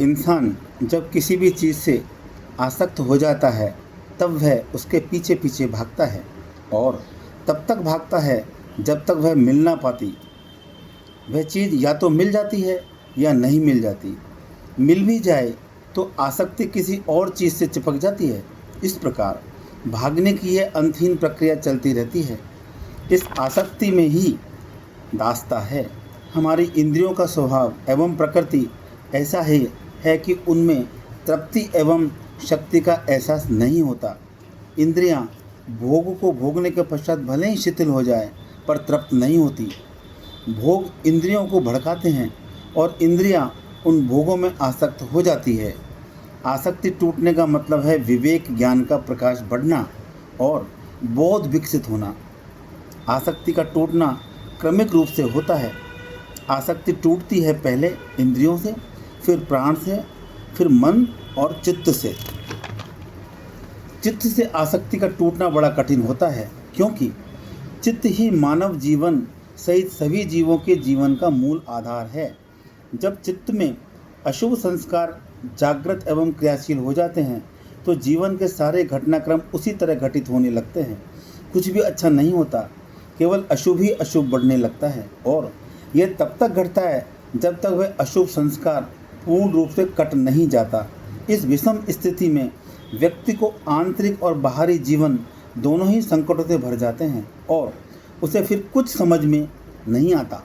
इंसान जब किसी भी चीज़ से आसक्त हो जाता है तब वह उसके पीछे पीछे भागता है और तब तक भागता है जब तक वह मिल ना पाती। वह चीज़ या तो मिल जाती है या नहीं मिल जाती। मिल भी जाए तो आसक्ति किसी और चीज़ से चिपक जाती है। इस प्रकार भागने की यह अंतहीन प्रक्रिया चलती रहती है। इस आसक्ति में ही दास्ता है। हमारी इंद्रियों का स्वभाव एवं प्रकृति ऐसा है कि उनमें तृप्ति एवं शक्ति का एहसास नहीं होता। इंद्रियां भोग को भोगने के पश्चात भले ही शिथिल हो जाए पर तृप्त नहीं होती। भोग इंद्रियों को भड़काते हैं और इंद्रियां उन भोगों में आसक्त हो जाती है। आसक्ति टूटने का मतलब है विवेक ज्ञान का प्रकाश बढ़ना और बोध विकसित होना। आसक्ति का टूटना क्रमिक रूप से होता है। आसक्ति टूटती है पहले इंद्रियों से, फिर प्राण से, फिर मन और चित्त से। चित्त से आसक्ति का टूटना बड़ा कठिन होता है, क्योंकि चित्त ही मानव जीवन सहित सभी जीवों के जीवन का मूल आधार है। जब चित्त में अशुभ संस्कार जागृत एवं क्रियाशील हो जाते हैं तो जीवन के सारे घटनाक्रम उसी तरह घटित होने लगते हैं। कुछ भी अच्छा नहीं होता, केवल अशुभ ही अशुभ बढ़ने लगता है और यह तब तक घटता है जब तक वह अशुभ संस्कार पूर्ण रूप से कट नहीं जाता। इस विषम स्थिति में व्यक्ति को आंतरिक और बाहरी जीवन दोनों ही संकटों से भर जाते हैं और उसे फिर कुछ समझ में नहीं आता।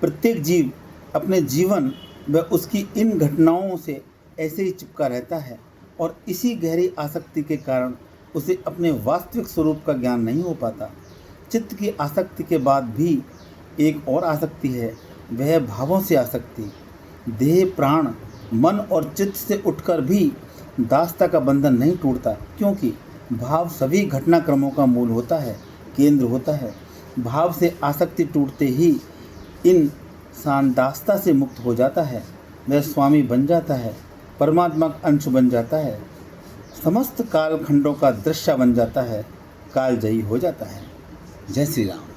प्रत्येक जीव अपने जीवन व उसकी इन घटनाओं से ऐसे ही चिपका रहता है और इसी गहरी आसक्ति के कारण उसे अपने वास्तविक स्वरूप का ज्ञान नहीं हो पाता। चित्त की आसक्ति के बाद भी एक और आसक्ति है, वह भावों से आसक्ति। देह, प्राण, मन और चित्त से उठकर भी दास्ता का बंधन नहीं टूटता, क्योंकि भाव सभी घटनाक्रमों का मूल होता है, केंद्र होता है। भाव से आसक्ति टूटते ही इंसान दास्ता से मुक्त हो जाता है। वह स्वामी बन जाता है, परमात्मा का अंश बन जाता है, समस्त कालखंडों का दृश्य बन जाता है, कालजयी हो जाता है। जय श्री राम।